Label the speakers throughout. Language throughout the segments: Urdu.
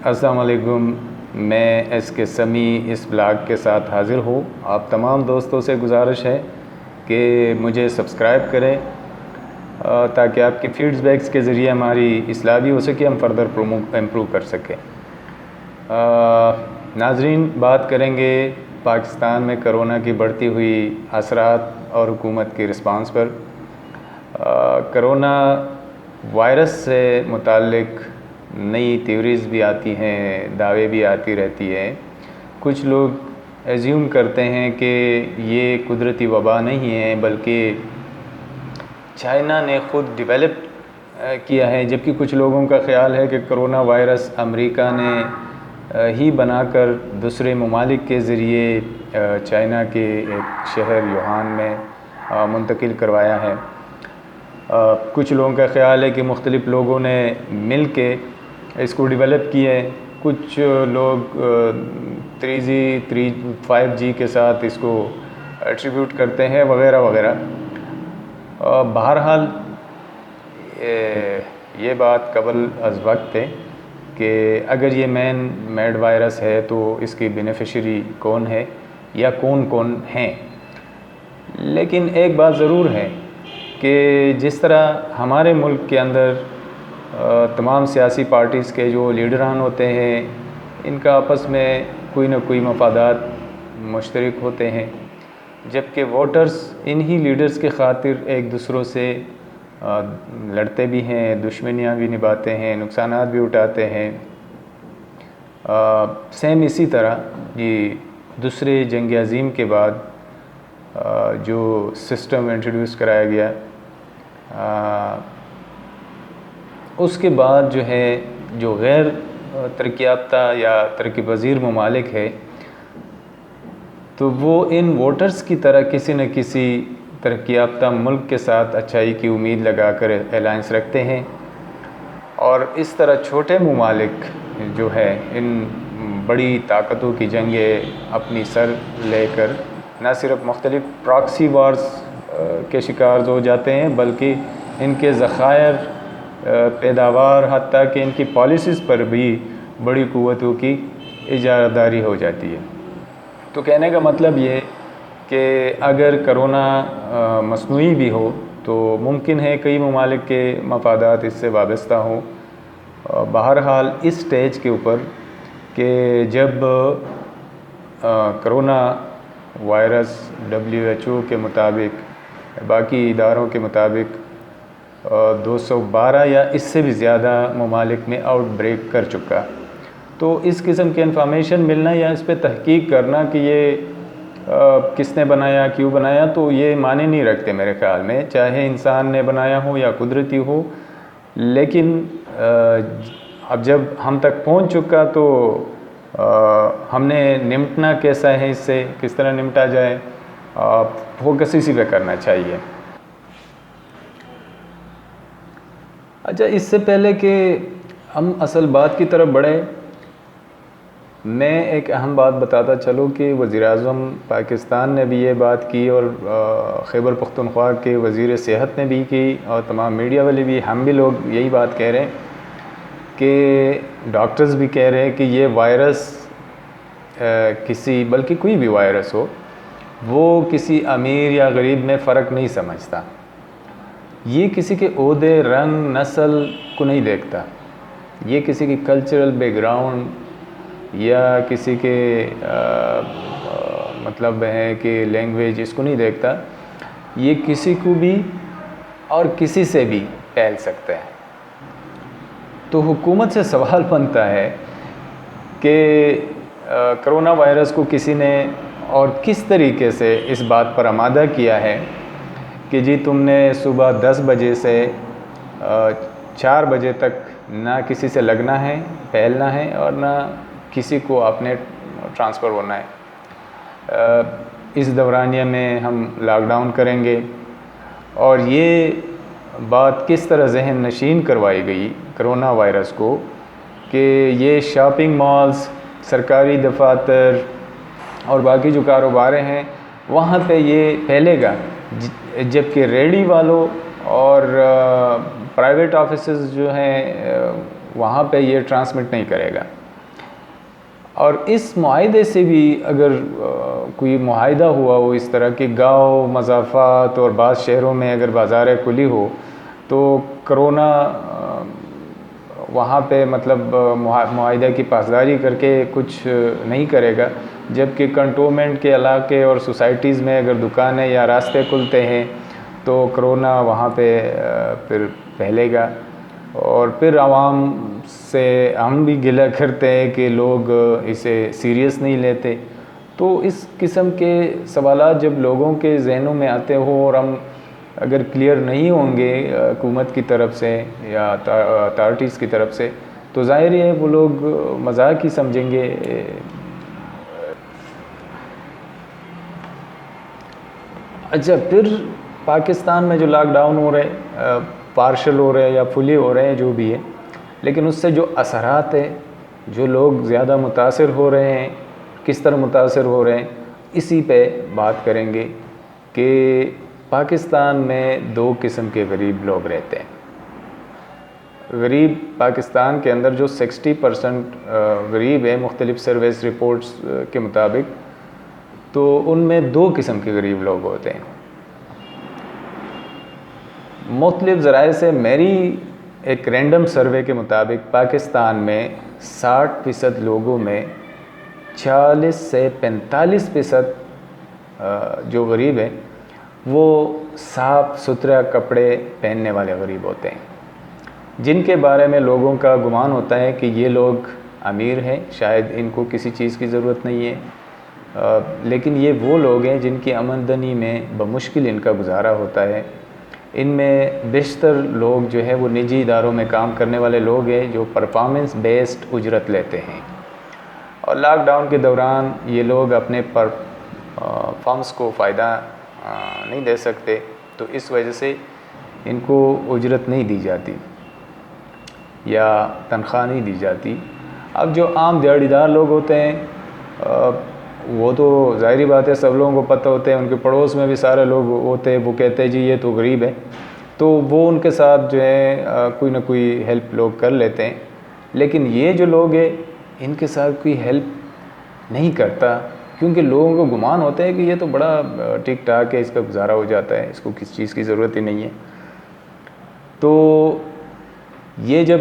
Speaker 1: السلام علیکم، میں ایس کے سمیع اس بلاگ کے ساتھ حاضر ہوں۔ آپ تمام دوستوں سے گزارش ہے کہ مجھے سبسکرائب کریں تاکہ آپ کی فیڈ بیکس کے ذریعے ہماری اصلاح بھی ہو سکے، ہم فردر امپروو کر سکیں۔ ناظرین، بات کریں گے پاکستان میں کرونا کی بڑھتی ہوئی اثرات اور حکومت کی رسپانس پر۔ کرونا وائرس سے متعلق نئی تھیوریز بھی آتی ہیں، دعوے بھی آتی رہتی ہیں۔ کچھ لوگ ایزیوم کرتے ہیں کہ یہ قدرتی وبا نہیں ہے بلکہ چائنا نے خود ڈیولپ کیا ہے، جبکہ کچھ لوگوں کا خیال ہے کہ کرونا وائرس امریکہ نے ہی بنا کر دوسرے ممالک کے ذریعے چائنا کے ایک شہر یوہان میں منتقل کروایا ہے۔ کچھ لوگوں کا خیال ہے کہ مختلف لوگوں نے مل کے اس کو ڈیولپ کیا ہے۔ کچھ لوگ 5G کے ساتھ اس کو ایٹریبیوٹ کرتے ہیں وغیرہ وغیرہ۔ بہرحال یہ بات قبل از وقت ہے کہ اگر یہ مین میڈ وائرس ہے تو اس کی بینیفیشری کون ہے یا کون ہیں۔ لیکن ایک بات ضرور ہے کہ جس طرح ہمارے ملک کے اندر تمام سیاسی پارٹیز کے جو لیڈران ہوتے ہیں، ان کا آپس میں کوئی نہ کوئی مفادات مشترک ہوتے ہیں، جبکہ ووٹرز انہی لیڈرز کے خاطر ایک دوسروں سے لڑتے بھی ہیں، دشمنیاں بھی نبھاتے ہیں، نقصانات بھی اٹھاتے ہیں۔ سیم اسی طرح یہ دوسرے جنگ عظیم کے بعد جو سسٹم انٹروڈیوس کرایا گیا، اس کے بعد جو ہے جو غیر ترقی یافتہ یا ترقی پذیر ممالک ہے تو وہ ان ووٹرز کی طرح کسی نہ کسی ترقی یافتہ ملک کے ساتھ اچھائی کی امید لگا کر الائنس رکھتے ہیں، اور اس طرح چھوٹے ممالک جو ہے ان بڑی طاقتوں کی جنگیں اپنی سر لے کر نہ صرف مختلف پراکسی وارز کے شکار ہو جاتے ہیں بلکہ ان کے ذخائر، پیداوار، حتیٰ کہ ان کی پالیسیز پر بھی بڑی قوتوں کی اجارہ داری ہو جاتی ہے۔ تو کہنے کا مطلب یہ کہ اگر کرونا مصنوعی بھی ہو تو ممکن ہے کئی ممالک کے مفادات اس سے وابستہ ہوں۔ بہرحال اس سٹیج کے اوپر کہ جب کرونا وائرس WHO کے مطابق، باقی اداروں کے مطابق 212 یا اس سے بھی زیادہ ممالک میں آؤٹ بریک کر چکا، تو اس قسم کی انفارمیشن ملنا یا اس پہ تحقیق کرنا کہ یہ کس نے بنایا، کیوں بنایا، تو یہ معنی نہیں رکھتے میرے خیال میں، چاہے انسان نے بنایا ہو یا قدرتی ہو۔ لیکن اب جب ہم تک پہنچ چکا تو ہم نے نمٹنا کیسا ہے، اس سے کس طرح نمٹا جائے، فوکس اسی پہ کرنا چاہیے۔ اچھا، اس سے پہلے کہ ہم اصل بات کی طرف بڑھیں، میں ایک اہم بات بتاتا چلوں کہ وزیر اعظم پاکستان نے بھی یہ بات کی، اور خیبر پختونخوا کے وزیر صحت نے بھی کی، اور تمام میڈیا والے بھی، ہم بھی لوگ یہی بات کہہ رہے ہیں کہ ڈاکٹرز بھی کہہ رہے ہیں کہ یہ وائرس بلکہ کوئی بھی وائرس ہو، وہ کسی امیر یا غریب میں فرق نہیں سمجھتا، یہ کسی کے عہدے، رنگ، نسل کو نہیں دیکھتا، یہ کسی کی کلچرل بیک گراؤنڈ یا کسی کے مطلب ہے کہ لینگویج، اس کو نہیں دیکھتا، یہ کسی کو بھی اور کسی سے بھی پھیل سکتا ہے۔ تو حکومت سے سوال بنتا ہے کہ کرونا وائرس کو کسی نے اور کس طریقے سے اس بات پر آمادہ کیا ہے کہ جی تم نے صبح 10 بجے سے 4 بجے تک نہ کسی سے لگنا ہے، پھیلنا ہے، اور نہ کسی کو اپنے ٹرانسفر ہونا ہے۔ اس دورانیہ میں ہم لاک ڈاؤن کریں گے، اور یہ بات کس طرح ذہن نشین کروائی گئی کرونا وائرس کو کہ یہ شاپنگ مالز، سرکاری دفاتر اور باقی جو کاروباریں ہیں وہاں پہ یہ پھیلے گا، جبکہ ریڑھی والوں اور پرائیویٹ آفیسز جو ہیں وہاں پہ یہ ٹرانسمٹ نہیں کرے گا۔ اور اس معاہدے سے بھی اگر کوئی معاہدہ ہوا ہو اس طرح کہ گاؤں مضافات اور بعض شہروں میں اگر بازار کھلی ہو تو کرونا وہاں پہ مطلب معاہدہ کی پاسداری کر کے کچھ نہیں کرے گا، جبکہ کنٹونمنٹ کے علاقے اور سوسائٹیز میں اگر دکانیں یا راستے کھلتے ہیں تو کرونا وہاں پہ پھر پھیلے گا، اور پھر عوام سے ہم بھی گلہ کرتے ہیں کہ لوگ اسے سیریس نہیں لیتے۔ تو اس قسم کے سوالات جب لوگوں کے ذہنوں میں آتے ہوں اور ہم اگر کلیئر نہیں ہوں گے حکومت کی طرف سے یا اتھارٹیز کی طرف سے، تو ظاہر ہے وہ لوگ مذاق ہی سمجھیں گے۔ اچھا، پھر پاکستان میں جو لاک ڈاؤن ہو رہے ہیں، پارشل ہو رہے ہیں یا فلی ہو رہے ہیں، جو بھی ہے، لیکن اس سے جو اثرات ہیں، جو لوگ زیادہ متاثر ہو رہے ہیں، کس طرح متاثر ہو رہے ہیں، اسی پہ بات کریں گے کہ پاکستان میں دو قسم کے غریب لوگ رہتے ہیں۔ غریب پاکستان کے اندر جو 60% غریب ہیں مختلف سروس رپورٹس کے مطابق، تو ان میں دو قسم کے غریب لوگ ہوتے ہیں۔ مختلف ذرائع سے میری ایک رینڈم سروے کے مطابق پاکستان میں 60% لوگوں میں 40 سے 45% جو غریب ہیں وہ صاف ستھرا کپڑے پہننے والے غریب ہوتے ہیں، جن کے بارے میں لوگوں کا گمان ہوتا ہے کہ یہ لوگ امیر ہیں، شاید ان کو کسی چیز کی ضرورت نہیں ہے، لیکن یہ وہ لوگ ہیں جن کی آمدنی میں بمشکل ان کا گزارا ہوتا ہے۔ ان میں بیشتر لوگ جو ہے وہ نجی اداروں میں کام کرنے والے لوگ ہیں جو پرفارمنس بیسڈ اجرت لیتے ہیں، اور لاک ڈاؤن کے دوران یہ لوگ اپنے فرمز کو فائدہ نہیں دے سکتے، تو اس وجہ سے ان کو اجرت نہیں دی جاتی یا تنخواہ نہیں دی جاتی۔ اب جو عام دیہڑی دار لوگ ہوتے ہیں وہ تو ظاہری بات ہے سب لوگوں کو پتہ ہوتے ہیں، ان کے پڑوس میں بھی سارے لوگ ہوتے ہیں، وہ کہتے ہیں جی یہ تو غریب ہے، تو وہ ان کے ساتھ جو ہے کوئی نہ کوئی ہیلپ لوگ کر لیتے ہیں، لیکن یہ جو لوگ ہیں ان کے ساتھ کوئی ہیلپ نہیں کرتا، کیونکہ لوگوں کو گمان ہوتا ہے کہ یہ تو بڑا ٹھیک ٹھاک ہے، اس کا گزارا ہو جاتا ہے، اس کو کس چیز کی ضرورت ہی نہیں ہے۔ تو یہ جب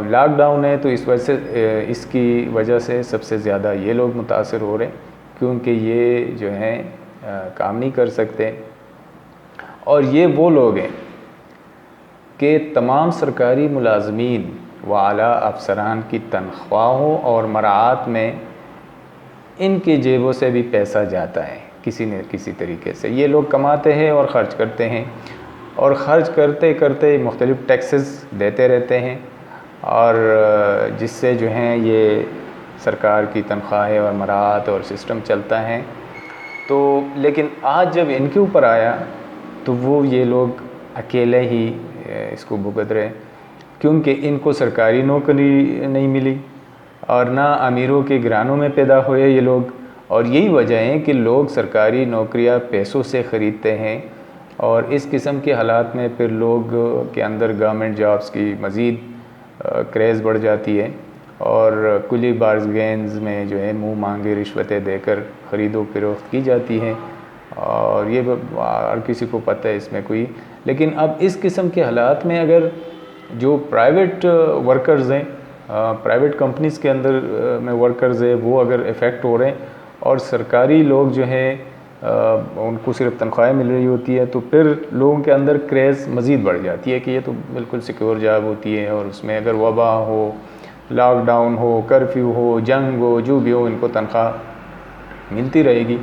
Speaker 1: لاک ڈاؤن ہے تو اس کی وجہ سے سب سے زیادہ یہ لوگ متاثر ہو رہے ہیں، کیونکہ یہ جو ہیں کام نہیں کر سکتے، اور یہ وہ لوگ ہیں کہ تمام سرکاری ملازمین و اعلیٰ افسران کی تنخواہوں اور مراعات میں ان کی جیبوں سے بھی پیسہ جاتا ہے کسی نہ کسی طریقے سے۔ یہ لوگ کماتے ہیں اور خرچ کرتے ہیں، اور خرچ کرتے کرتے مختلف ٹیکسز دیتے رہتے ہیں، اور جس سے جو ہیں یہ سرکار کی تنخواہیں اور مراعات اور سسٹم چلتا ہے۔ تو لیکن آج جب ان کے اوپر آیا تو وہ یہ لوگ اکیلے ہی اس کو بھگت رہے، کیونکہ ان کو سرکاری نوکری نہیں ملی، اور نہ امیروں کے گھرانوں میں پیدا ہوئے یہ لوگ، اور یہی وجہ ہے کہ لوگ سرکاری نوکریاں پیسوں سے خریدتے ہیں، اور اس قسم کے حالات میں پھر لوگ کے اندر گورنمنٹ جابز کی مزید کریز بڑھ جاتی ہے، اور کلی بارگینز میں جو ہے منہ مانگے رشوتیں دے کر خرید و فروخت کی جاتی ہے، اور یہ ہر کسی کو پتہ ہے اس میں کوئی۔ لیکن اب اس قسم کے حالات میں اگر جو پرائیویٹ ورکرز ہیں، پرائیویٹ کمپنیز کے اندر میں ورکرز ہیں، وہ اگر افیکٹ ہو رہے ہیں، اور سرکاری لوگ جو ہیں ان کو صرف تنخواہیں مل رہی ہوتی ہے، تو پھر لوگوں کے اندر کریز مزید بڑھ جاتی ہے کہ یہ تو بالکل سیکیور جاب ہوتی ہے، اور اس میں اگر وبا ہو، لاک ڈاؤن ہو، کرفیو ہو، جنگ ہو، جو بھی ہو، ان کو تنخواہ ملتی رہے گی۔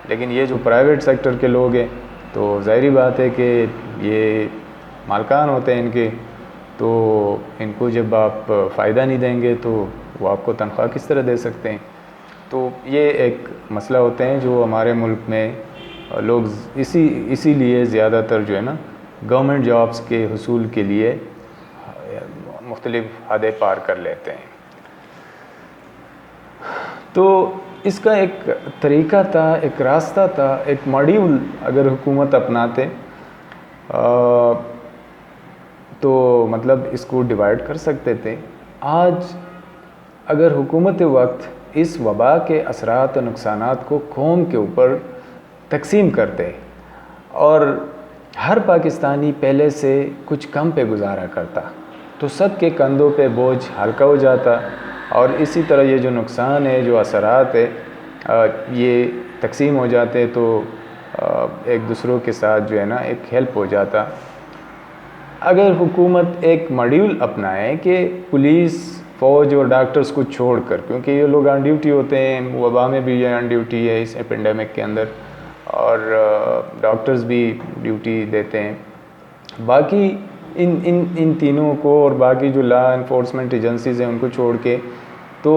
Speaker 1: لیکن یہ جو پرائیویٹ سیکٹر کے لوگ ہیں تو ظاہری بات ہے کہ یہ مالکان ہوتے ہیں ان کے، تو ان کو جب آپ فائدہ نہیں دیں گے تو وہ آپ کو تنخواہ کس طرح دے سکتے ہیں؟ تو یہ ایک مسئلہ ہوتے ہیں جو ہمارے ملک میں لوگ اسی لیے زیادہ تر جو ہے نا گورنمنٹ جابز کے حصول کے لیے مختلف حدیں پار کر لیتے ہیں۔ تو اس کا ایک طریقہ تھا، ایک راستہ تھا، ایک ماڈیول اگر حکومت اپناتے تو مطلب اس کو ڈیوائیڈ کر سکتے تھے۔ آج اگر حکومت وقت اس وبا کے اثرات و نقصانات کو قوم کے اوپر تقسیم کرتے اور ہر پاکستانی پہلے سے کچھ کم پہ گزارا کرتا تو سب کے کندھوں پہ بوجھ ہلکا ہو جاتا، اور اسی طرح یہ جو نقصان ہے، جو اثرات ہے، یہ تقسیم ہو جاتے تو ایک دوسروں کے ساتھ جو ہے نا ایک ہیلپ ہو جاتا۔ اگر حکومت ایک ماڈیول اپنائے کہ پولیس، فوج اور ڈاکٹرز کو چھوڑ کر، کیونکہ یہ لوگ آن ڈیوٹی ہوتے ہیں، وبا میں بھی یہ آن ڈیوٹی ہے اس اپینڈیمک کے اندر، اور ڈاکٹرز بھی ڈیوٹی دیتے ہیں، باقی ان تینوں کو اور باقی جو لا انفورسمنٹ ایجنسیز ہیں ان کو چھوڑ کے، تو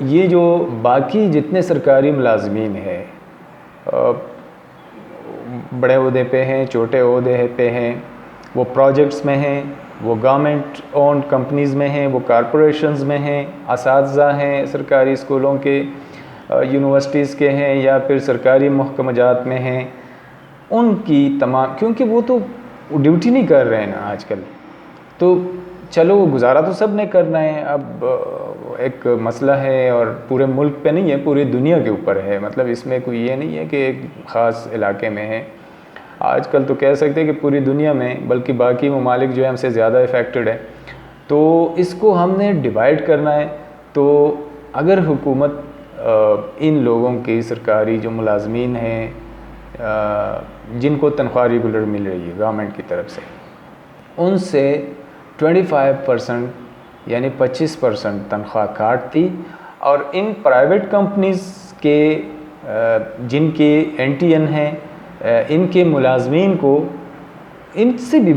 Speaker 1: یہ جو باقی جتنے سرکاری ملازمین ہیں، بڑے عہدے پہ ہیں، چھوٹے عہدے پہ ہیں، وہ پروجیکٹس میں ہیں، وہ گورنمنٹ اونڈ کمپنیز میں ہیں، وہ کارپوریشنز میں ہیں، اساتذہ ہیں سرکاری اسکولوں کے، یونیورسٹیز کے ہیں، یا پھر سرکاری محکمہ جات میں ہیں، ان کی تمام، کیونکہ وہ تو ڈیوٹی نہیں کر رہے ہیں نا آج کل، تو چلو گزارا تو سب نے کرنا ہے۔ اب ایک مسئلہ ہے اور پورے ملک پہ نہیں ہے، پوری دنیا کے اوپر ہے، مطلب اس میں کوئی یہ نہیں ہے کہ ایک خاص علاقے میں ہے، آج کل تو کہہ سکتے ہیں کہ پوری دنیا میں، بلکہ باقی ممالک جو ہے ہم سے زیادہ افیکٹڈ ہے، تو اس کو ہم نے ڈیوائڈ کرنا ہے۔ تو اگر حکومت ان لوگوں کی، سرکاری جو ملازمین ہیں جن کو تنخواہ ریگولر مل رہی ہے گورنمنٹ کی طرف سے، ان سے 25% یعنی 25% تنخواہ کاٹتی، اور ان پرائیویٹ کمپنیز کے جن کے NTN ہیں، ان کے ملازمین کو ان سے بھی